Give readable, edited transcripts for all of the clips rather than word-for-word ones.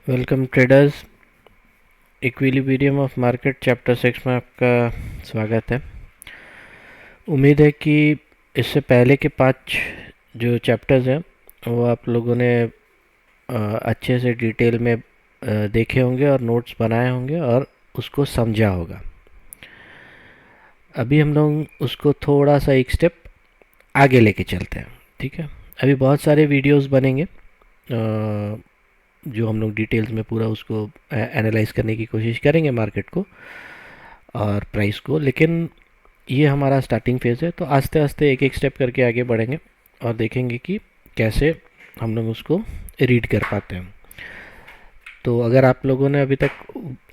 Welcome traders. Equilibrium of market chapter 6 में आपका स्वागत है। उम्मीद है कि इससे पहले के 5 जो चैप्टर्स हैं वो आप लोगों ने अच्छे से डिटेल में देखे होंगे और नोट्स बनाए होंगे और उसको समझा होगा। अभी हम लोग उसको थोड़ा सा एक स्टेप आगे लेके चलते हैं। ठीक है, अभी बहुत सारे वीडियोस बनेंगे जो हम लोग डिटेल्स में पूरा उसको एनालाइज करने की कोशिश करेंगे मार्केट को और प्राइस को, लेकिन ये हमारा स्टार्टिंग फेज़ है। तो आस्ते आस्ते एक एक स्टेप करके आगे बढ़ेंगे और देखेंगे कि कैसे हम लोग उसको रीड कर पाते हैं। तो अगर आप लोगों ने अभी तक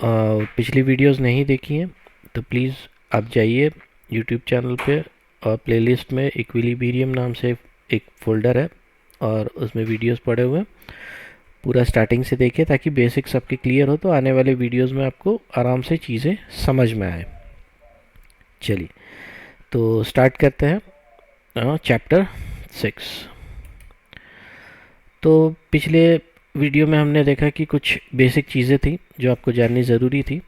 पिछली वीडियोस नहीं देखी हैं तो प्लीज़ आप जाइए यूट्यूब चैनल पे और प्लेलिस्ट में इक्विलिब्रियम नाम से एक फ़ोल्डर है और उसमें वीडियोस पड़े हुए हैं। पूरा स्टार्टिंग से देखिए ताकि बेसिक्स आपके क्लियर हो, तो आने वाले वीडियोस में आपको आराम से चीज़ें समझ में आए। चलिए तो स्टार्ट करते हैं चैप्टर 6। तो पिछले वीडियो में हमने देखा कि कुछ बेसिक चीज़ें थी जो आपको जाननी ज़रूरी थी,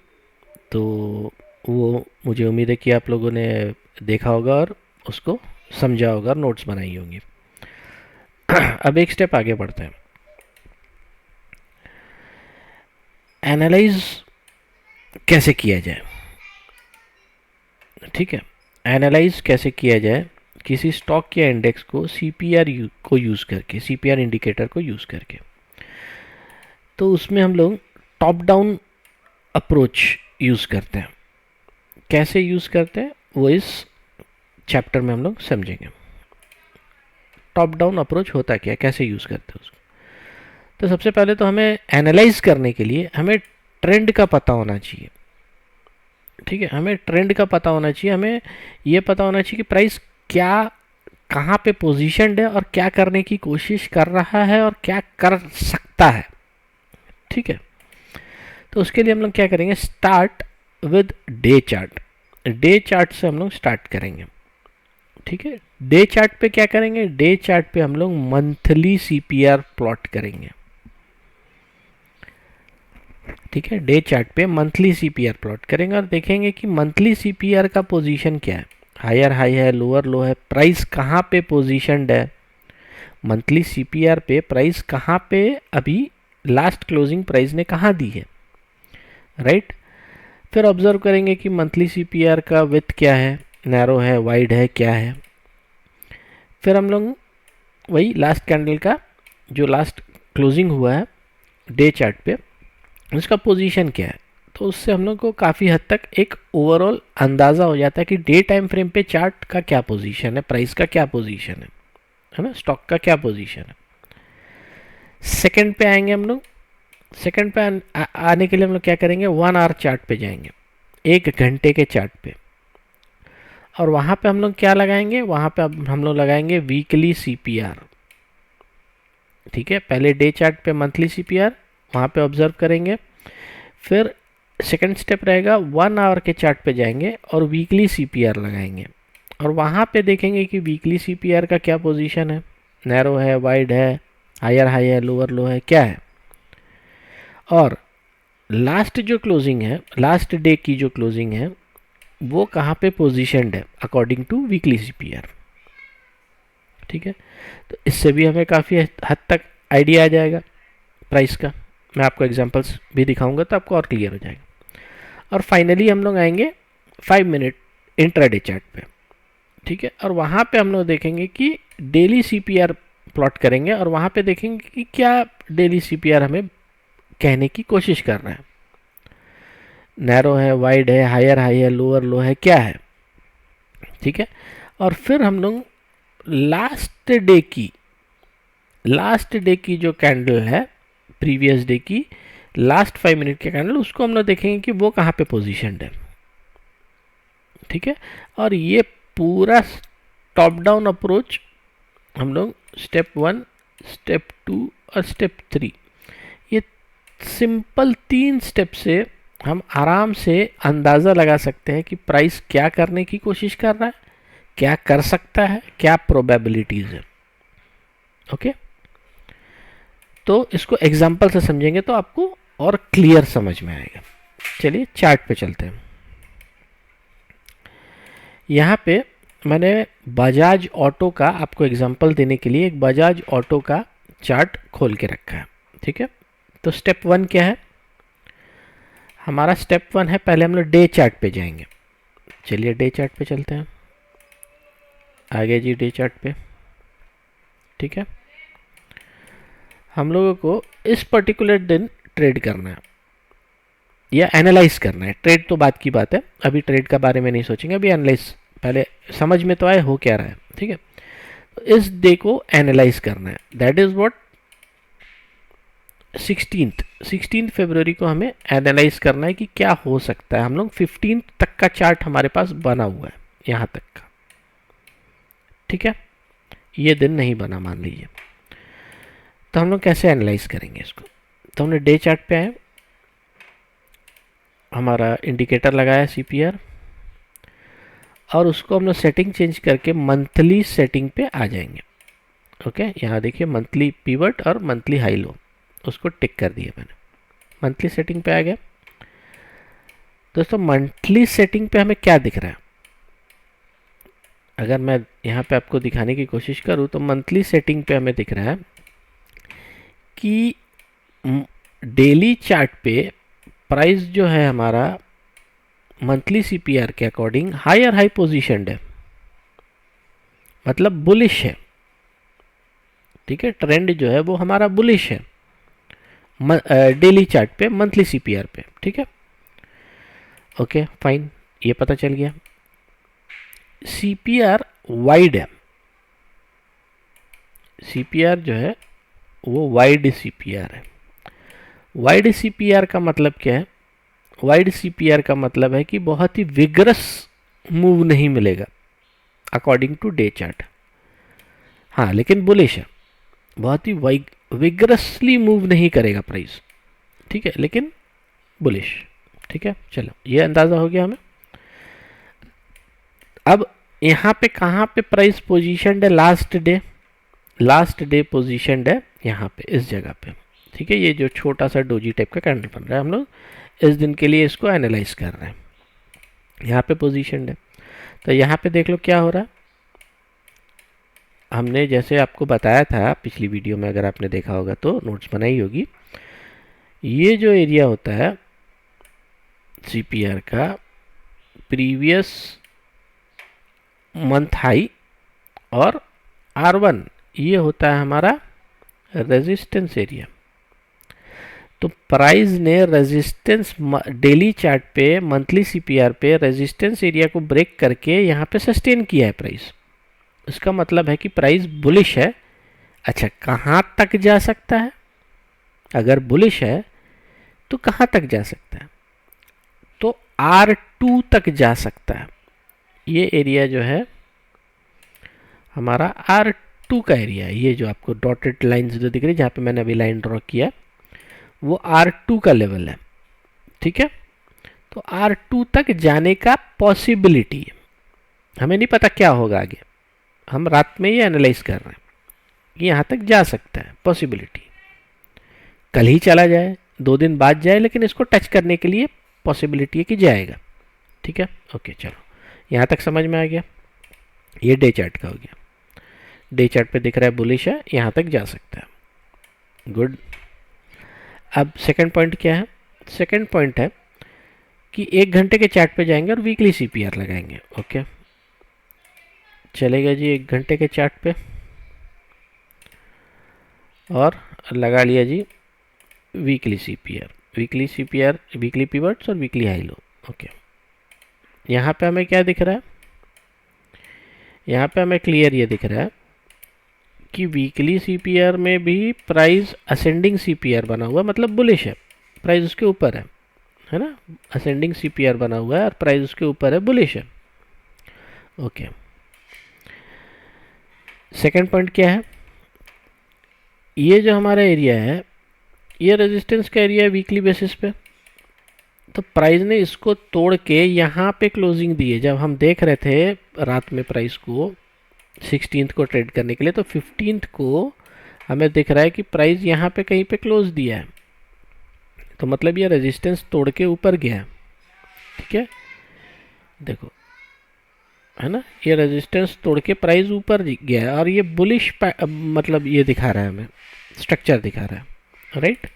तो वो मुझे उम्मीद है कि आप लोगों ने देखा होगा और उसको समझा होगा और नोट्स बनाई होंगी। अब एक स्टेप आगे बढ़ते हैं। एनालाइज कैसे किया जाए। ठीक है, एनालाइज कैसे किया जाए किसी स्टॉक या इंडेक्स को सीपीआर को यूज़ करके, सीपीआर इंडिकेटर को यूज़ करके। तो उसमें हम लोग टॉप डाउन अप्रोच यूज़ करते हैं। कैसे यूज़ करते हैं वो इस चैप्टर में हम लोग समझेंगे। टॉप डाउन अप्रोच होता क्या, कैसे यूज़ करते हैं उसको। तो सबसे पहले तो हमें एनालाइज करने के लिए हमें ट्रेंड का पता होना चाहिए। ठीक है, हमें ट्रेंड का पता होना चाहिए, हमें ये पता होना चाहिए कि प्राइस क्या, कहाँ पे पोजीशनड है और क्या करने की कोशिश कर रहा है और क्या कर सकता है। ठीक है, तो उसके लिए हम लोग क्या करेंगे, start with day chart. Day chart से हम लोग स्टार्ट करेंगे। ठीक है, डे चार्ट पे क्या करेंगे, डे चार्ट पे हम लोग मंथली सीपीआर प्लॉट करेंगे। ठीक है, डे चार्ट पे मंथली सीपीआर प्लॉट करेंगे और देखेंगे कि मंथली सीपीआर का पोजीशन क्या है, हायर हाई है, लोअर लो है, प्राइस कहाँ पे पोजीशनड है, मंथली सीपीआर पे प्राइस कहाँ पे अभी लास्ट क्लोजिंग प्राइस ने कहाँ दी है। राइट, फिर ऑब्जर्व करेंगे कि मंथली सीपीआर का विथ क्या है, नैरो है, वाइड है, क्या है। फिर हम लोग वही लास्ट कैंडल का जो लास्ट क्लोजिंग हुआ है डे चार्ट पे उसका पोजीशन क्या है, तो उससे हम लोग को काफ़ी हद तक एक ओवरऑल अंदाज़ा हो जाता है कि डे टाइम फ्रेम पे चार्ट का क्या पोजीशन है, प्राइस का क्या पोजीशन है ना, स्टॉक का क्या पोजीशन है। सेकंड पे आएंगे हम लोग। सेकंड पे आने के लिए हम लोग क्या करेंगे, 1 आवर चार्ट पे जाएंगे, 1 घंटे के चार्ट पे, और वहाँ पे हम लोग क्या लगाएंगे, वहाँ पे हम लोग लगाएंगे वीकली सीपीआर। ठीक है, पहले डे चार्ट पे मंथली सीपीआर वहाँ पे ऑब्जर्व करेंगे, फिर सेकंड स्टेप रहेगा 1 आवर के चार्ट पे जाएंगे और वीकली सीपीआर लगाएंगे और वहाँ पे देखेंगे कि वीकली सीपीआर का क्या पोजीशन है, नैरो है, वाइड है, हायर हाई है, लोअर लो है, क्या है। और लास्ट जो क्लोजिंग है, लास्ट डे की जो क्लोजिंग है वो कहाँ पे पोजीशनड है अकॉर्डिंग टू वीकली सीपीआर। ठीक है, तो इससे भी हमें काफ़ी हद तक आइडिया आ जाएगा प्राइस का। मैं आपको एग्जांपल्स भी दिखाऊंगा तो आपको और क्लियर हो जाएगा। और फाइनली हम लोग आएंगे 5 मिनट इंट्राडे चार्ट पे। ठीक है, और वहाँ पे हम लोग देखेंगे कि डेली सीपीआर प्लॉट करेंगे और वहाँ पे देखेंगे कि क्या डेली सीपीआर हमें कहने की कोशिश कर रहा है, नैरो है, वाइड है, हायर हाई है, लोअर लो है, क्या है। ठीक है, और फिर हम लोग लास्ट डे की जो कैंडल है, प्रीवियस डे की लास्ट 5 मिनट के कैंडल, उसको हम लोग देखेंगे कि वो कहाँ पे पोजीशनड है। ठीक है, और ये पूरा टॉप डाउन अप्रोच हम लोग स्टेप 1, स्टेप 2 और स्टेप 3, ये सिंपल 3 स्टेप से हम आराम से अंदाज़ा लगा सकते हैं कि प्राइस क्या करने की कोशिश कर रहा है, क्या कर सकता है, क्या प्रोबेबिलिटीज़ है। ओके, तो इसको एग्जाम्पल से समझेंगे तो आपको और क्लियर समझ में आएगा। चलिए चार्ट पे चलते हैं। यहाँ पे मैंने बजाज ऑटो का आपको एग्जांपल देने के लिए एक बजाज ऑटो का चार्ट खोल के रखा है, ठीक है। तो स्टेप 1 क्या है हमारा? स्टेप 1 है, पहले हम लोग डे चार्ट पे जाएंगे। चलिए डे चार्ट पे चलते हैं। आगे जी डे चार्ट पे, ठीक है। हम लोगों को इस पर्टिकुलर दिन ट्रेड करना है या एनालाइज करना है। ट्रेड तो बात की बात है, अभी ट्रेड का बारे में नहीं सोचेंगे, अभी एनालाइज पहले समझ में तो आए हो क्या रहा है, ठीक है। तो इस डे को एनालाइज करना है, दैट इज व्हाट 16 फरवरी को हमें एनालाइज करना है कि क्या हो सकता है। हम लोग 15 तक का चार्ट हमारे पास बना हुआ है, यहाँ तक का, ठीक है। ये दिन नहीं बना मान लीजिए, तो हम लोग कैसे एनालाइज करेंगे इसको? तो हमने डे चार्ट पे आए, हमारा इंडिकेटर लगाया सीपीआर, और उसको हम लोग सेटिंग चेंज करके मंथली सेटिंग पे आ जाएंगे। ओके, यहाँ देखिए मंथली पिवट और मंथली हाई लो, उसको टिक कर दिया मैंने, मंथली सेटिंग पे आ गया। दोस्तों मंथली सेटिंग पे हमें क्या दिख रहा है? अगर मैं यहाँ पे आपको दिखाने की कोशिश करूँ तो मंथली सेटिंग पे हमें दिख रहा है कि डेली चार्ट पे प्राइस जो है हमारा मंथली सीपीआर के अकॉर्डिंग हायर हाई पोजीशनड है, मतलब बुलिश है, ठीक है। ट्रेंड जो है वो हमारा बुलिश है डेली चार्ट पे, मंथली सीपीआर पे, ठीक है। ओके फाइन, ये पता चल गया। सीपीआर वाइड है, सीपीआर जो है वो वाइड सीपीआर है। वाइड सीपीआर का मतलब क्या है? वाइड सीपीआर का मतलब है कि बहुत ही विगरस मूव नहीं मिलेगा अकॉर्डिंग टू डे चार्ट। हाँ लेकिन बुलिश है, बहुत ही विगरसली मूव नहीं करेगा प्राइस, ठीक है, लेकिन बुलिश, ठीक है। चलो ये अंदाजा हो गया हमें। अब यहाँ पे कहाँ पे प्राइस पोजीशनड है? लास्ट डे पोजीशनड है यहाँ पे, इस जगह पे, ठीक है। ये जो छोटा सा डोजी टाइप का कैंडल बन रहा है, हम लोग इस दिन के लिए इसको एनालाइज कर रहे हैं। यहाँ पे पोजीशनड है, तो यहाँ पे देख लो क्या हो रहा है। हमने जैसे आपको बताया था पिछली वीडियो में, अगर आपने देखा होगा तो नोट्स बनाई होगी, ये जो एरिया होता है सीपीआर का, प्रीवियस मंथ हाई और R1, ये होता है हमारा रेजिस्टेंस एरिया। तो प्राइस ने रेजिस्टेंस डेली चार्ट पे, मंथली सीपीआर पे रेजिस्टेंस एरिया को ब्रेक करके यहाँ पे सस्टेन किया है प्राइस। इसका मतलब है कि प्राइस बुलिश है। अच्छा कहाँ तक जा सकता है? अगर बुलिश है तो कहाँ तक जा सकता है? तो R2 तक जा सकता है। ये एरिया जो है हमारा R2 का एरिया है। ये जो आपको डॉटेड लाइन्स जो दिख रही है, जहाँ पे मैंने अभी लाइन ड्रॉ किया, वो R2 का लेवल है, ठीक है। तो R2 तक जाने का पॉसिबिलिटी है, हमें नहीं पता क्या होगा आगे, हम रात में ये एनालाइज कर रहे हैं कि यहाँ तक जा सकता है, पॉसिबिलिटी। कल ही चला जाए, 2 दिन बाद जाए, लेकिन इसको टच करने के लिए पॉसिबिलिटी है कि जाएगा, ठीक है। ओके चलो यहाँ तक समझ में आ गया। ये डे चार्ट का हो गया। डे चार्ट पे दिख रहा है बुलिश है, यहाँ तक जा सकता है, गुड। अब सेकंड पॉइंट क्या है? सेकंड पॉइंट है कि 1 घंटे के चार्ट पे जाएंगे और वीकली सीपीआर लगाएंगे। ओके चलेगा जी, 1 घंटे के चार्ट पे और लगा लिया जी वीकली सीपीआर, वीकली पिवट्स और वीकली हाई लो। ओके यहाँ पे हमें क्या दिख रहा है? यहाँ पे हमें क्लियर ये दिख रहा है कि वीकली सीपीआर में भी प्राइस असेंडिंग सीपीआर बना हुआ है, मतलब बुलिश है, प्राइस उसके ऊपर है ना। असेंडिंग सीपीआर बना हुआ है और प्राइस उसके ऊपर है, बुलिश है। ओके सेकंड पॉइंट क्या है? ये जो हमारा एरिया है, ये रेजिस्टेंस का एरिया है वीकली बेसिस पे। तो प्राइस ने इसको तोड़ के यहाँ पे क्लोजिंग दी है। जब हम देख रहे थे रात में प्राइस को 16th को ट्रेड करने के लिए, तो 15th को हमें दिख रहा है कि प्राइस यहाँ पे कहीं पे क्लोज दिया है, तो मतलब ये रेजिस्टेंस तोड़ के ऊपर गया है। ठीक है, देखो, है ना, ये रेजिस्टेंस तोड़ के प्राइस ऊपर गया है और ये बुलिश मतलब ये दिखा रहा है, हमें स्ट्रक्चर दिखा रहा है, राइट।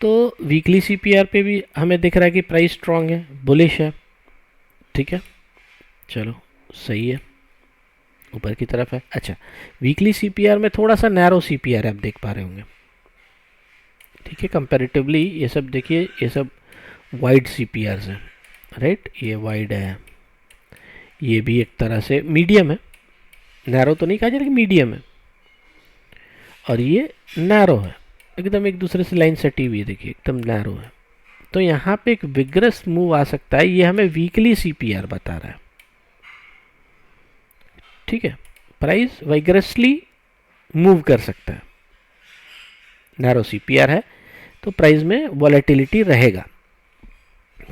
तो वीकली सीपीआर पे भी हमें दिख रहा है कि प्राइस स्ट्रांग है, बुलिश है। ठीक है, चलो सही है, ऊपर की तरफ है। अच्छा, वीकली सीपीआर में थोड़ा सा नैरो सीपीआर आप देख पा रहे होंगे। ठीक है, कंपैरेटिवली ये सब देखिए, ये सब वाइड सीपीआर हैं, राइट। ये वाइड है, ये भी एक तरह से मीडियम है, नैरो तो नहीं कहा जाए लेकिन मीडियम है, और ये नैरो है, एकदम एक दूसरे से लाइन सटी हुई है, देखिए एकदम नैरो है। तो यहाँ पे एक विग्रस मूव आ सकता है, ये हमें वीकली सीपीआर बता रहा है। ठीक है, प्राइस वाइग्रसली मूव कर सकता है, नैरो सीपीआर है तो प्राइस में वॉलेटिलिटी रहेगा,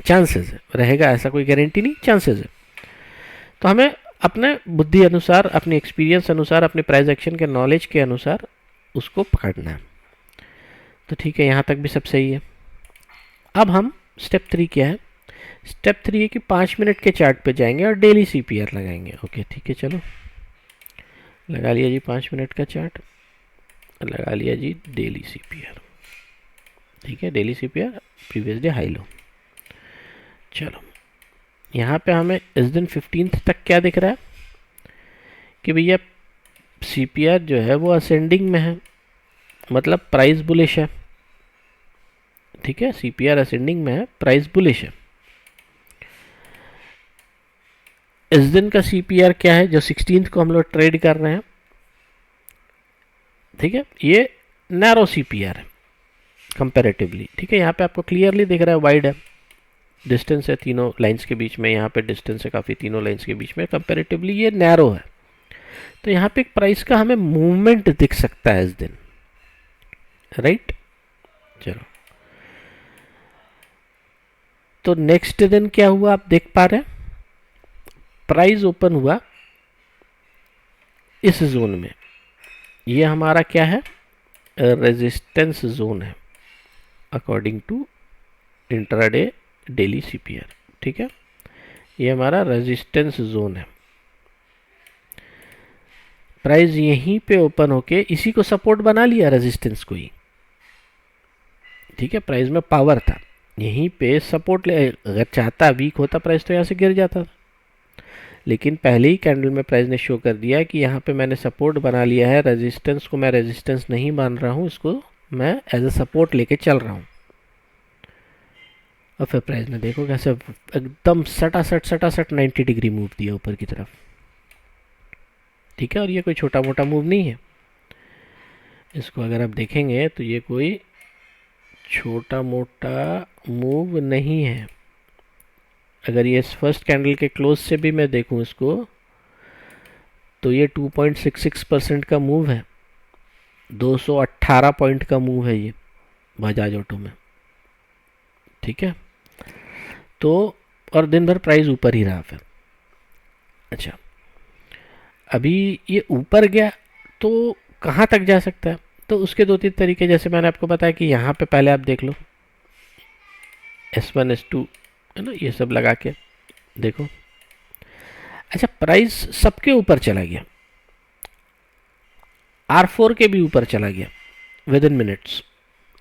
चांसेस है, रहेगा ऐसा कोई गारंटी नहीं, चांसेस है। तो हमें अपने बुद्धि अनुसार, अपने एक्सपीरियंस अनुसार, अपने प्राइस एक्शन के नॉलेज के अनुसार उसको पकड़ना है। तो ठीक है, यहाँ तक भी सब सही है। अब हम स्टेप 3 क्या है, स्टेप 3 है कि 5 मिनट के चार्ट पे जाएंगे और डेली सीपीआर लगाएंगे। ओके ठीक है, चलो लगा लिया जी 5 मिनट का चार्ट, लगा लिया जी डेली सीपीआर। ठीक है, daily CPR previous day high low. चलो यहाँ पे हमें इस दिन 15 तक क्या दिख रहा है कि भैया सीपीआर जो है वो असेंडिंग में है, मतलब प्राइस बुलिश है। ठीक है, सीपीआर असेंडिंग में है, प्राइस बुलिश है। इस दिन का सीपीआर क्या है जो 16 को हम लोग ट्रेड कर रहे हैं। ठीक है, ये नैरो सीपीआर है कंपैरेटिवली। ठीक है, यहाँ पे आपको क्लियरली दिख रहा है, वाइड है, डिस्टेंस है तीनों लाइंस के बीच में, यहाँ पे डिस्टेंस है काफ़ी तीनों लाइंस के बीच में, कंपैरेटिवली ये नैरो है। तो यहाँ पे एक प्राइस का हमें मूवमेंट दिख सकता है इस दिन, राइट। चलो, तो नेक्स्ट दिन क्या हुआ आप देख पा रहे हैं, प्राइस ओपन हुआ इस जोन में, ये हमारा क्या है, रेजिस्टेंस जोन है according to intraday daily CPR. ठीक है, ये हमारा रेजिस्टेंस जोन है। प्राइस यहीं पे ओपन होके इसी को सपोर्ट बना लिया, रेजिस्टेंस को ही। ठीक है, प्राइस में पावर था, यहीं पे सपोर्ट ले, अगर चाहता वीक होता प्राइस तो यहाँ से गिर जाता था, लेकिन पहले ही कैंडल में प्राइस ने शो कर दिया कि यहाँ पे मैंने सपोर्ट बना लिया है, रेजिस्टेंस को मैं रेजिस्टेंस नहीं मान रहा हूँ, इसको मैं एज ए सपोर्ट लेके चल रहा हूँ। और फिर प्राइस ने देखो कैसे एकदम सटासट 90 डिग्री मूव दिया ऊपर की तरफ। ठीक है, और ये कोई छोटा मोटा मूव नहीं है, इसको अगर आप देखेंगे तो ये कोई छोटा मोटा मूव नहीं है। अगर ये फर्स्ट कैंडल के क्लोज से भी मैं देखूं इसको, तो ये 2.66% का मूव है, 218 पॉइंट का मूव है ये बजाज ऑटो में। ठीक है, तो और दिन भर प्राइस ऊपर ही रहा फिर। अच्छा, अभी ये ऊपर गया तो कहाँ तक जा सकता है, तो उसके 2-3 तरीके, जैसे मैंने आपको बताया कि यहाँ पे पहले आप देख लो S1 S2 है ना, ये सब लगा के देखो। अच्छा, प्राइस सबके ऊपर चला गया, R4 के भी ऊपर चला गया विद इन मिनट्स,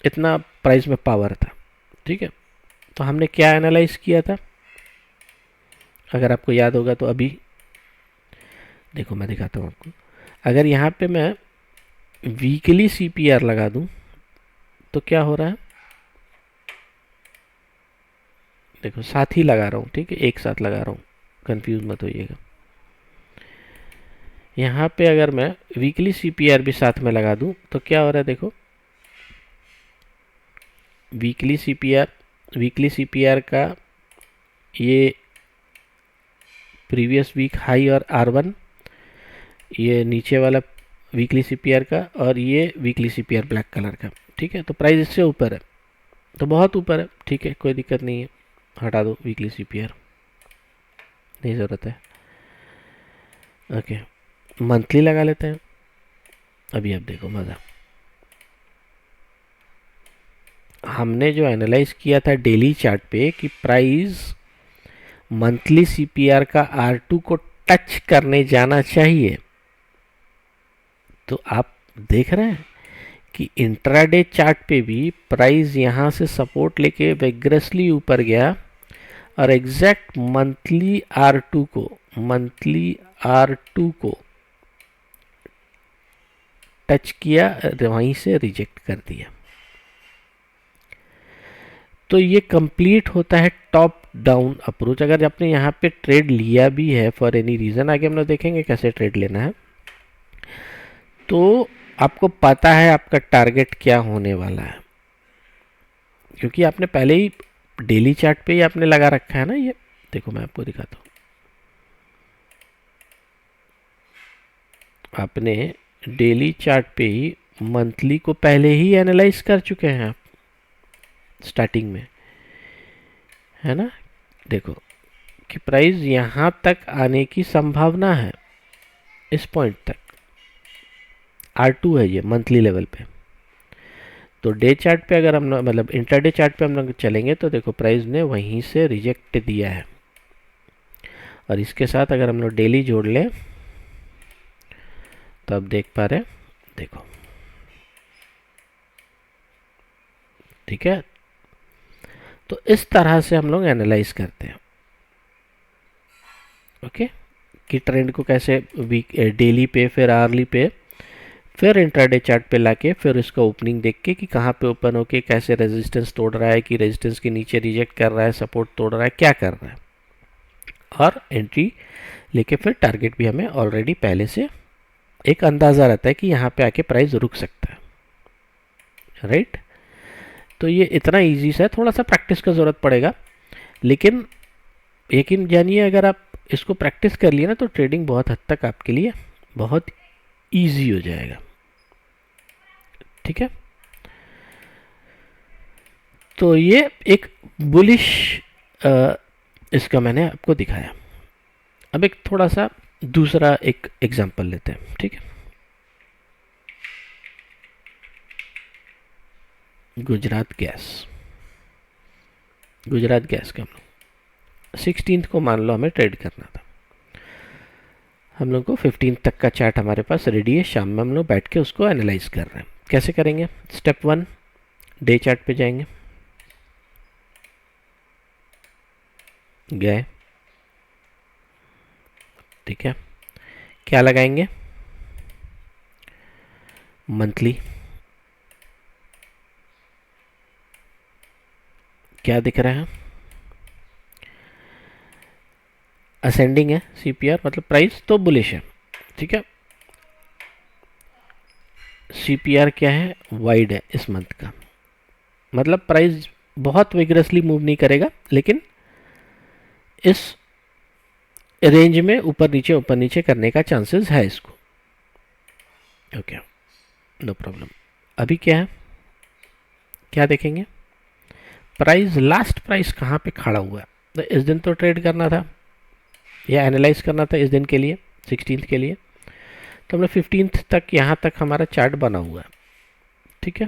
इतना प्राइस में पावर था। ठीक है, तो हमने क्या एनालाइज किया था, अगर आपको याद होगा तो अभी देखो मैं दिखाता हूँ आपको। अगर यहाँ पे मैं वीकली सीपीआर लगा दूं तो क्या हो रहा है, देखो साथ ही लगा रहा हूँ, ठीक है, एक साथ लगा रहा हूँ, कंफ्यूज मत होइएगा। यहाँ पे अगर मैं वीकली सीपीआर भी साथ में लगा दूं तो क्या हो रहा है, देखो वीकली सीपीआर का ये प्रीवियस वीक हाई और R1, ये नीचे वाला वीकली सीपीआर का, और ये वीकली सीपीआर ब्लैक कलर का। ठीक है, तो प्राइस इससे ऊपर है, तो बहुत ऊपर है। ठीक है, कोई दिक्कत नहीं है, हटा दो वीकली सीपीआर, नहीं ज़रूरत है। ओके, मंथली लगा लेते हैं। अभी आप देखो मज़ा, हमने जो एनालाइज किया था डेली चार्ट पे कि प्राइस मंथली सीपीआर का R2 को टच करने जाना चाहिए, तो आप देख रहे हैं कि इंट्राडे चार्ट पे भी प्राइस यहाँ से सपोर्ट लेके वेग्रेसली ऊपर गया और एग्जैक्ट मंथली R2 को टच किया, वहीं से रिजेक्ट कर दिया। तो ये कंप्लीट होता है टॉप डाउन अप्रोच। अगर आपने यहाँ पे ट्रेड लिया भी है फॉर एनी रीज़न, आगे हम लोग देखेंगे कैसे ट्रेड लेना है, तो आपको पता है आपका टारगेट क्या होने वाला है, क्योंकि आपने पहले ही डेली चार्ट पे ही आपने लगा रखा है ना। ये देखो मैं आपको दिखाता हूँ, आपने डेली चार्ट पे ही मंथली को पहले ही एनालाइज कर चुके हैं आप स्टार्टिंग में, है ना। देखो कि प्राइस यहाँ तक आने की संभावना है, इस पॉइंट तक R2 है ये मंथली लेवल पे। तो डे चार्ट पे अगर हम मतलब इंटरडे चार्ट पे हम लोग चलेंगे तो देखो प्राइस ने वहीं से रिजेक्ट दिया है, और इसके साथ अगर हम लोग डेली जोड़ लें तो अब देख पा रहे हैं, देखो ठीक है। तो इस तरह से हम लोग एनालाइज करते हैं, ओके, कि ट्रेंड को कैसे वीक डेली पे, फिर आर्ली पे, फिर इंट्राडे चार्ट पे लाके फिर इसका ओपनिंग देख के कि कहाँ पे ओपन होके कैसे रेजिस्टेंस तोड़ रहा है, कि रेजिस्टेंस के नीचे रिजेक्ट कर रहा है, सपोर्ट तोड़ रहा है, क्या कर रहा है, और एंट्री लेके फिर टारगेट भी हमें ऑलरेडी पहले से एक अंदाज़ा रहता है कि यहाँ पे आके प्राइस रुक सकता है, राइट। तो ये इतना इजी सा है, थोड़ा सा प्रैक्टिस का ज़रूरत पड़ेगा, लेकिन यकीन जानिए अगर आप इसको प्रैक्टिस कर लिए ना तो ट्रेडिंग बहुत हद तक आपके लिए बहुत इजी हो जाएगा, ठीक है। तो ये एक बुलिश इसका मैंने आपको दिखाया। अब एक थोड़ा सा दूसरा एक एग्जांपल लेते हैं, ठीक है। गुजरात गैस का हम लोग 16 को मान लो हमें ट्रेड करना था, हम लोग को 15 तक का चार्ट हमारे पास रेडी है, शाम में हम लोग बैठ के उसको एनालाइज कर रहे हैं। कैसे करेंगे? स्टेप 1, डे चार्ट पे जाएंगे, गए, ठीक है, क्या लगाएंगे? मंथली, क्या दिख रहा है? असेंडिंग है सीपीआर, मतलब प्राइस तो बुलिश है, ठीक है। सीपीआर क्या है? वाइड है इस मंथ का, मतलब प्राइस बहुत विग्रसली मूव नहीं करेगा, लेकिन इस रेंज में ऊपर नीचे करने का चांसेस है इसको, ओके, नो प्रॉब्लम। अभी क्या है, क्या देखेंगे? प्राइस, लास्ट प्राइस कहाँ पे खड़ा हुआ है? तो इस दिन तो ट्रेड करना था या एनालाइज करना था इस दिन के लिए, 16 के लिए, तो हमने 15 तक यहाँ तक हमारा चार्ट बना हुआ है, ठीक है।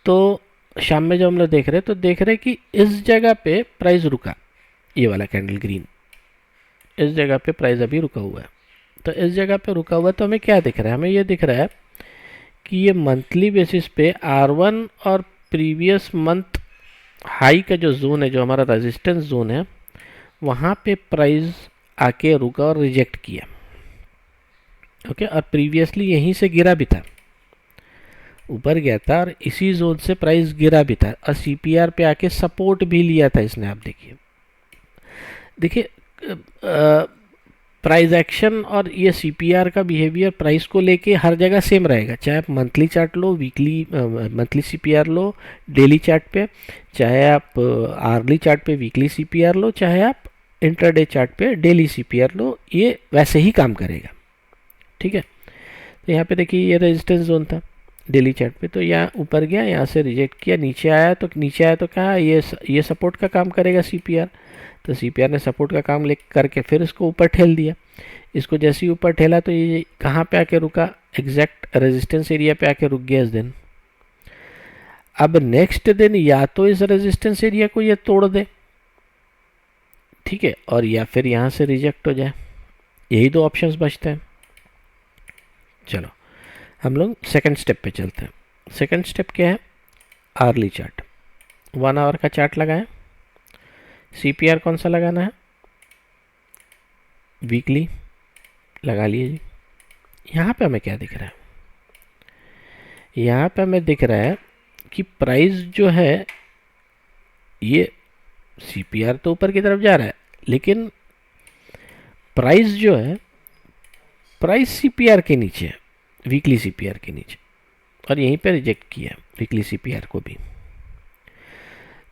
तो शाम में जब हम लोग देख रहे हैं तो देख रहे हैं कि इस जगह पे प्राइस रुका, ये वाला कैंडल ग्रीन, इस जगह पे प्राइस अभी रुका हुआ है। तो इस जगह पे रुका हुआ, तो हमें क्या दिख रहा है? हमें ये दिख रहा है कि ये मंथली बेसिस पे R1 और प्रीवियस मंथ हाई का जो जोन है, जो हमारा रेजिस्टेंस जोन है, वहाँ पे प्राइस आके रुका और रिजेक्ट किया, ओके। और प्रीवियसली यहीं से गिरा भी था, ऊपर गया था और इसी जोन से प्राइस गिरा भी था, और सीपीआर पे आके सपोर्ट भी लिया था इसने। आप देखिए प्राइस एक्शन और ये सीपीआर का बिहेवियर प्राइस को लेके हर जगह सेम रहेगा, चाहे आप मंथली चार्ट लो, वीकली मंथली सीपीआर लो डेली चार्ट पे, चाहे आप आर्ली चार्ट पे वीकली सीपीआर लो, चाहे आप इंट्राडे चार्ट पे डेली सीपीआर लो, ये वैसे ही काम करेगा, ठीक है। तो यहाँ पे देखिए ये रेजिस्टेंस जोन था डेली चार्ट पे, तो यहाँ ऊपर गया, यहाँ से रिजेक्ट किया, नीचे आया तो कहा ये सपोर्ट का काम करेगा सीपीआर, तो सीपीआर ने सपोर्ट का काम ले करके फिर इसको ऊपर ठेल दिया। इसको जैसे ही ऊपर ठेला तो ये कहाँ पे आके रुका? एग्जैक्ट रेजिस्टेंस एरिया पे आके रुक गया इस दिन। अब नेक्स्ट दिन या तो इस रेजिस्टेंस एरिया को ये तोड़ दे, ठीक है, और या फिर यहाँ से रिजेक्ट हो जाए। यही दो ऑप्शंस बचते हैं। चलो हम लोग सेकंड स्टेप पे चलते हैं। सेकंड स्टेप क्या है? आर्ली चार्ट, 1 आवर का चार्ट लगाएं। सीपीआर कौन सा लगाना है? वीकली लगा लिए जी। यहाँ पे हमें क्या दिख रहा है? यहाँ पे हमें दिख रहा है कि प्राइस जो है ये सीपीआर तो ऊपर की तरफ जा रहा है, लेकिन प्राइस जो है, प्राइस सीपीआर के नीचे है, वीकली सीपीआर के नीचे, और यहीं पे रिजेक्ट किया वीकली सीपीआर को भी।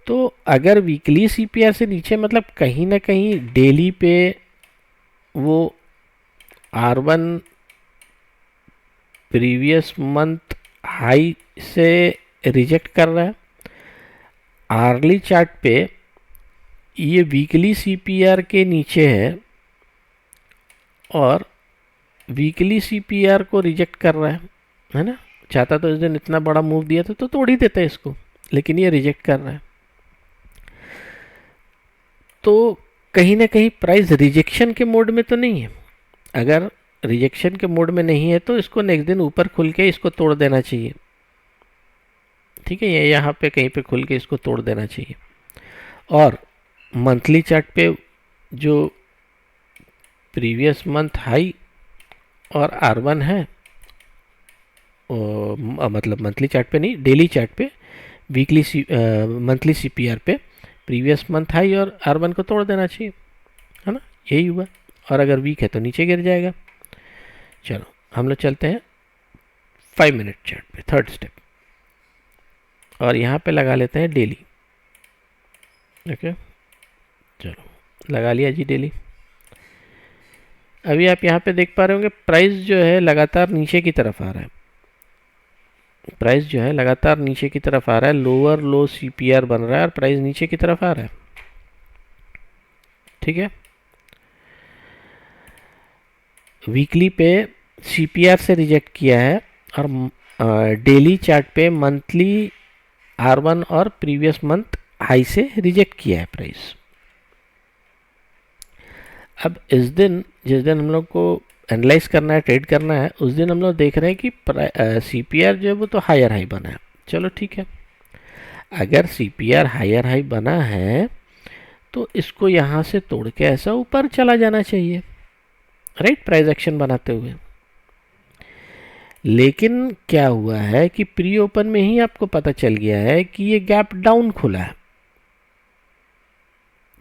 तो अगर वीकली सीपीआर से नीचे मतलब कहीं ना कहीं डेली पे वो R1 प्रीवियस मंथ हाई से रिजेक्ट कर रहा है, आर्ली चार्ट पे ये वीकली सीपीआर के नीचे है और वीकली सीपीआर को रिजेक्ट कर रहा है ना। चाहता तो इस दिन इतना बड़ा मूव दिया था तो तोड़ ही देता है इसको, लेकिन ये रिजेक्ट कर रहा है। तो कहीं ना कहीं प्राइस रिजेक्शन के मोड में तो नहीं है। अगर रिजेक्शन के मोड में नहीं है तो इसको नेक्स्ट दिन ऊपर खुल के इसको तोड़ देना चाहिए, ठीक है, ये यहाँ पे कहीं पे खुल के इसको तोड़ देना चाहिए। और मंथली चार्ट पे जो प्रीवियस मंथ हाई और R1 है, मतलब मंथली चार्ट पे नहीं, डेली चार्ट पे वीकली मंथली सीपीआर पे प्रीवियस मंथ हाई और R1 को तोड़ देना चाहिए, है ना। यही हुआ, और अगर वीक है तो नीचे गिर जाएगा। चलो हम लोग चलते हैं 5 मिनट चार्ट पे, थर्ड स्टेप, और यहाँ पे लगा लेते हैं डेली। ओके, चलो लगा लिया जी डेली। अभी आप यहाँ पे देख पा रहे होंगे प्राइस जो है लगातार नीचे की तरफ आ रहा है। प्राइस जो है लगातार नीचे की तरफ आ रहा है, लोअर लो सीपीआर बन रहा है और प्राइस नीचे की तरफ आ रहा है, ठीक है। वीकली पे सीपीआर से रिजेक्ट किया है और डेली चार्ट पे मंथली R1 और प्रीवियस मंथ हाई से रिजेक्ट किया है प्राइस। अब इस दिन, जिस दिन हम लोग को एनालाइज करना है, ट्रेड करना है, उस दिन हम लोग देख रहे हैं कि सीपीआर जो है वो तो हायर हाई बना है। चलो ठीक है, अगर सीपीआर हायर हाई बना है तो इसको यहाँ से तोड़ के ऐसा ऊपर चला जाना चाहिए, राइट, प्राइस एक्शन बनाते हुए। लेकिन क्या हुआ है कि प्री ओपन में ही आपको पता चल गया है कि ये गैप डाउन खुला है।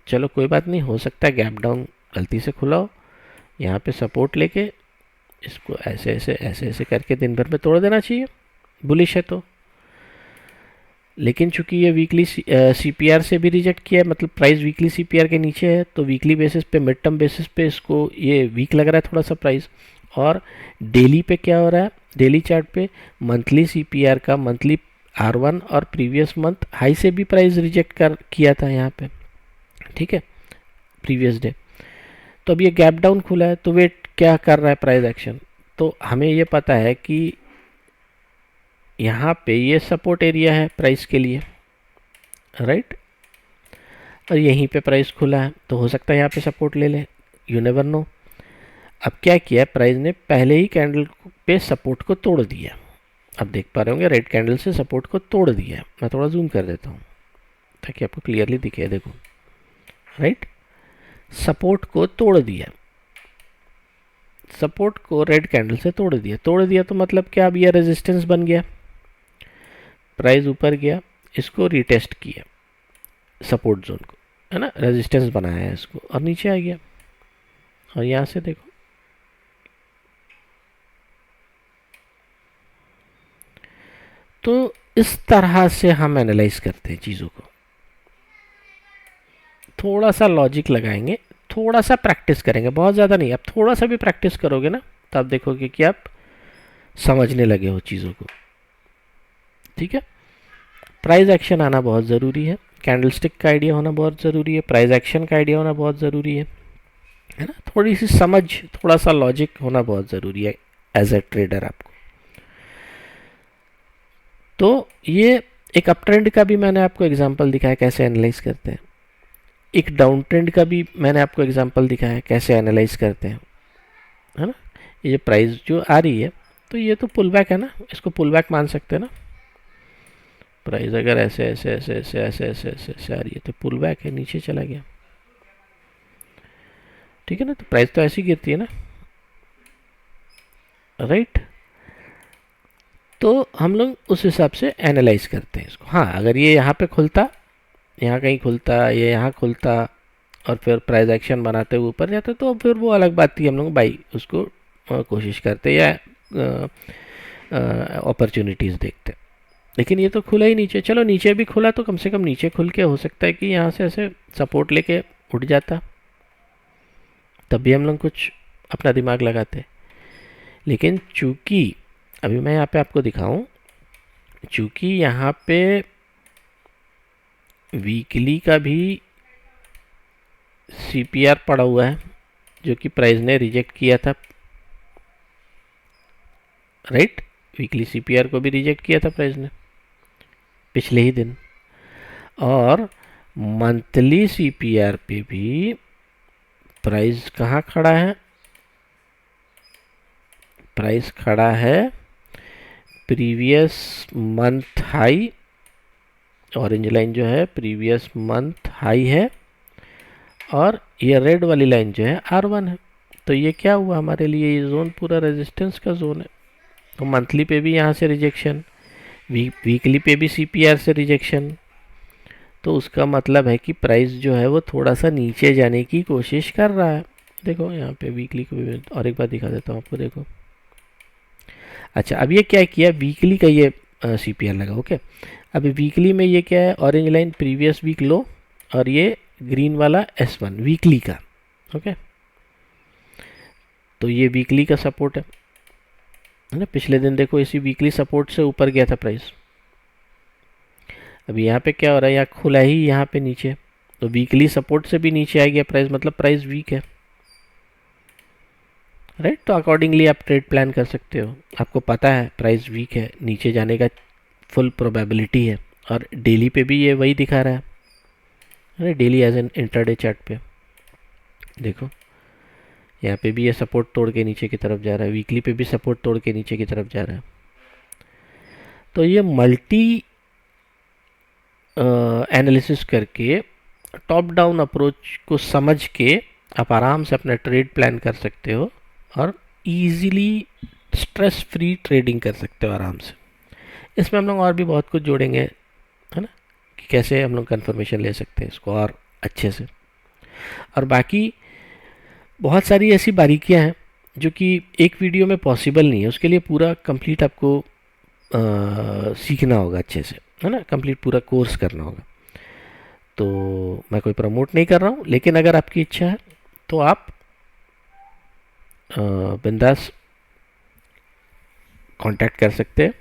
चलो कोई बात नहीं, हो सकता है गैप डाउन गलती से खुला हो, यहाँ पे सपोर्ट लेके इसको ऐसे ऐसे ऐसे ऐसे करके दिन भर में तोड़ देना चाहिए, बुलिश है तो। लेकिन चूंकि ये वीकली सीपीआर से भी रिजेक्ट किया है, मतलब प्राइस वीकली सीपीआर के नीचे है, तो वीकली बेसिस पे, मिड टर्म बेसिस पे इसको ये वीक लग रहा है थोड़ा सा प्राइस। और डेली पे क्या हो रहा है? डेली चार्ट पे मंथली सीपीआर का मंथली R1 और प्रीवियस मंथ हाई से भी प्राइस रिजेक्ट कर किया था यहाँ पे, ठीक है, प्रीवियस डे। तो अब ये गैप डाउन खुला है, तो वेट क्या कर रहा है प्राइस एक्शन? तो हमें ये पता है कि यहाँ पे ये सपोर्ट एरिया है प्राइस के लिए, राइट, और यहीं पे प्राइस खुला है, तो हो सकता है यहाँ पे सपोर्ट ले ले, यू नेवर नो। अब क्या किया प्राइस ने? पहले ही कैंडल पे सपोर्ट को तोड़ दिया। अब देख पा रहे होंगे रेड कैंडल से सपोर्ट को तोड़ दिया। मैं थोड़ा जूम कर देता हूँ ताकि आपको क्लियरली दिखे, देखो, राइट, सपोर्ट को तोड़ दिया, सपोर्ट को रेड कैंडल से तोड़ दिया। तोड़ दिया तो मतलब क्या? अब यह रेजिस्टेंस बन गया, प्राइस ऊपर गया, इसको रिटेस्ट किया सपोर्ट जोन को, है ना, रेजिस्टेंस बनाया है इसको, और नीचे आ गया। और यहाँ से देखो, तो इस तरह से हम एनालाइज करते हैं चीज़ों को। थोड़ा सा लॉजिक लगाएंगे, थोड़ा सा प्रैक्टिस करेंगे, बहुत ज़्यादा नहीं। आप थोड़ा सा भी प्रैक्टिस करोगे ना तो आप देखोगे कि आप समझने लगे हो चीज़ों को, ठीक है। प्राइस एक्शन आना बहुत ज़रूरी है, कैंडलस्टिक का आइडिया होना बहुत ज़रूरी है, प्राइस एक्शन का आइडिया होना बहुत ज़रूरी है ना। थोड़ी सी समझ, थोड़ा सा लॉजिक होना बहुत ज़रूरी है एज ए ट्रेडर आपको। तो ये एक अप ट्रेंड का भी मैंने आपको एग्जांपल दिखाया कैसे एनालाइज करते हैं, एक डाउन ट्रेंड का भी मैंने आपको एग्जांपल दिखाया कैसे एनालाइज करते हैं, है ना। ये प्राइस जो आ रही है तो ये तो पुल बैक है ना, इसको पुल बैक मान सकते हैं ना। प्राइस अगर ऐसे ऐसे ऐसे ऐसे ऐसे ऐसे ऐसे ऐसे आ रही है तो पुल बैक है, नीचे चला गया, ठीक है ना। तो प्राइस तो ऐसी गिरती है ना, राइट। तो हम लोग उस हिसाब से एनालाइज करते हैं इसको। हाँ, अगर ये यहाँ पे खुलता, यहाँ कहीं खुलता, ये यहाँ खुलता और फिर प्राइस एक्शन बनाते हुए ऊपर जाते तो फिर वो अलग बात थी, हम लोग बाई उसको कोशिश करते या अपॉर्चुनिटीज़ देखते। लेकिन ये तो खुला ही नीचे, चलो नीचे भी खुला तो कम से कम नीचे खुल के हो सकता है कि यहाँ से ऐसे सपोर्ट लेके उठ जाता, तब भी हम लोग कुछ अपना दिमाग लगाते। लेकिन चूंकि अभी मैं यहाँ पे आपको दिखाऊं, चूंकि यहाँ पे वीकली का भी सीपीआर पड़ा हुआ है जो कि प्राइस ने रिजेक्ट किया था, राइट। वीकली सीपीआर को भी रिजेक्ट किया था प्राइस ने पिछले ही दिन, और मंथली सीपीआर पे भी प्राइस कहाँ खड़ा है, प्राइस खड़ा है previous month high, orange line जो है प्रीवियस मंथ हाई है, और ये रेड वाली लाइन जो है R1 है। तो ये क्या हुआ हमारे लिए, ये जोन पूरा रेजिस्टेंस का जोन है। तो मंथली पे भी यहाँ से रिजेक्शन, वीकली पे भी सीपीआर से रिजेक्शन, तो उसका मतलब है कि प्राइस जो है वो थोड़ा सा नीचे जाने की कोशिश कर रहा है। देखो यहाँ पे वीकली को भी और एक बार दिखा देता हूँ आपको, देखो। अच्छा, अब ये क्या किया, वीकली का ये सीपीआर लगा, ओके। अभी वीकली में ये क्या है, orange line previous week low, और ये ग्रीन वाला S1 वीकली का, ओके। तो ये वीकली का सपोर्ट है ना। पिछले दिन देखो इसी वीकली सपोर्ट से ऊपर गया था प्राइस। अभी यहाँ पे क्या हो रहा है, यहाँ खुला ही यहाँ पे नीचे, तो वीकली सपोर्ट से भी नीचे आ गया प्राइस, मतलब प्राइस वीक है, राइट। तो अकॉर्डिंगली आप ट्रेड प्लान कर सकते हो। आपको पता है प्राइस वीक है, नीचे जाने का फुल प्रोबेबिलिटी है, और डेली पे भी ये वही दिखा रहा है, अरे daily as an intraday chart पे देखो, यहाँ पे भी ये सपोर्ट तोड़ के नीचे की तरफ जा रहा है, वीकली पे भी सपोर्ट तोड़ के नीचे की तरफ जा रहा है। तो ये मल्टी एनालिसिस करके, टॉप डाउन अप्रोच को समझ के आप आराम से अपना ट्रेड प्लान कर सकते हो, और इजीली स्ट्रेस फ्री ट्रेडिंग कर सकते हो आराम से। इसमें हम लोग और भी बहुत कुछ जोड़ेंगे, है ना, कि कैसे हम लोग कंफर्मेशन ले सकते हैं इसको और अच्छे से। और बाकी बहुत सारी ऐसी बारीकियां हैं जो कि एक वीडियो में पॉसिबल नहीं है, उसके लिए पूरा कंप्लीट आपको सीखना होगा अच्छे से, है ना, कंप्लीट पूरा कोर्स करना होगा। तो मैं कोई प्रमोट नहीं कर रहा हूँ, लेकिन अगर आपकी इच्छा है तो आप बिंदास कांटेक्ट कर सकते हैं।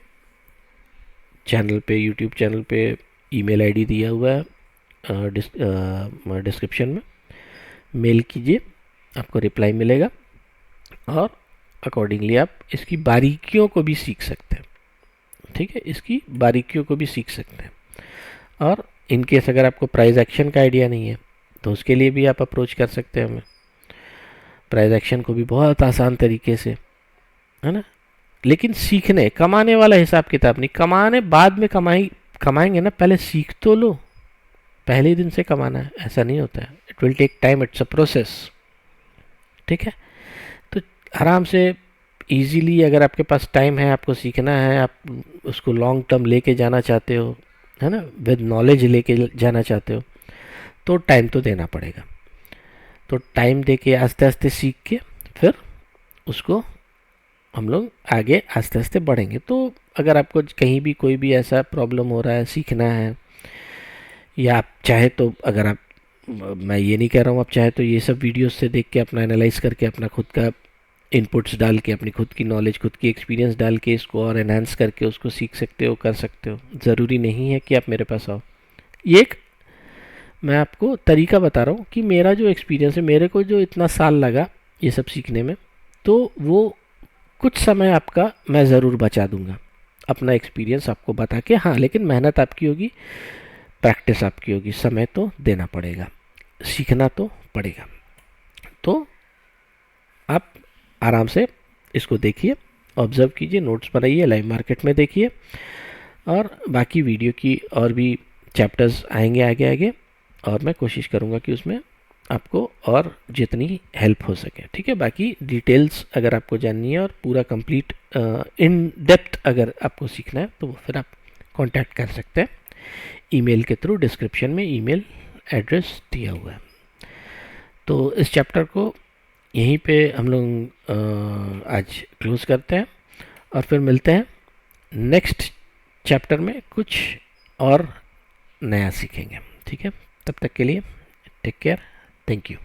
चैनल पे, यूट्यूब चैनल पे ईमेल आईडी दिया हुआ है डिस्क्रिप्शन में, मेल कीजिए, आपको रिप्लाई मिलेगा, और अकॉर्डिंगली आप इसकी बारीकियों को भी सीख सकते हैं, ठीक है, इसकी बारीकियों को भी सीख सकते हैं। और इनकेस अगर आपको प्राइस एक्शन का आइडिया नहीं है तो उसके लिए भी आप अप्रोच कर सकते हैं हमें, प्राइस एक्शन को भी बहुत आसान तरीके से, है ना। लेकिन सीखने, कमाने वाला हिसाब किताब नहीं, कमाने बाद में कमाएंगे ना, पहले सीख तो लो, पहले ही दिन से कमाना है ऐसा नहीं होता है, it will take time, it's a process, ठीक है। तो आराम से इजीली, अगर आपके पास टाइम है, आपको सीखना है, आप उसको लॉन्ग टर्म लेके जाना चाहते हो, है ना, विद नॉलेज लेके जाना चाहते हो, तो टाइम तो देना पड़ेगा। तो टाइम दे के आस्ते आस्ते सीख के फिर उसको हम लोग आगे आस्ते आस्ते बढ़ेंगे। तो अगर आपको कहीं भी कोई भी ऐसा प्रॉब्लम हो रहा है, सीखना है, या आप चाहे तो, अगर आप, मैं ये नहीं कह रहा हूँ, आप चाहे तो ये सब वीडियोस से देख के अपना एनालाइज करके अपना खुद का इनपुट्स डाल के, अपनी खुद की नॉलेज, खुद की एक्सपीरियंस डाल के इसको और एनहांस करके उसको सीख सकते हो, कर सकते हो। ज़रूरी नहीं है कि आप मेरे पास आओ। ये एक मैं आपको तरीका बता रहा हूँ कि मेरा जो एक्सपीरियंस है, मेरे को जो इतना साल लगा ये सब सीखने में, तो वो कुछ समय आपका मैं ज़रूर बचा दूंगा अपना एक्सपीरियंस आपको बता के। हाँ, लेकिन मेहनत आपकी होगी, प्रैक्टिस आपकी होगी, समय तो देना पड़ेगा, सीखना तो पड़ेगा। तो आप आराम से इसको देखिए, ऑब्ज़र्व कीजिए, नोट्स बनाइए, लाइव मार्केट में देखिए, और बाकी वीडियो की और भी चैप्टर्स आएंगे आगे आगे, और मैं कोशिश करूँगा कि उसमें आपको और जितनी हेल्प हो सके। ठीक है, बाकी डिटेल्स अगर आपको जाननी है और पूरा कंप्लीट इन डेप्थ अगर आपको सीखना है तो फिर आप कांटेक्ट कर सकते हैं ईमेल के थ्रू। डिस्क्रिप्शन में ईमेल एड्रेस दिया हुआ है। तो इस चैप्टर को यहीं पे हम लोग आज क्लोज करते हैं, और फिर मिलते हैं नेक्स्ट चैप्टर में, कुछ और नया सीखेंगे। ठीक है, तब तक के लिए टेक केयर, थैंक यू।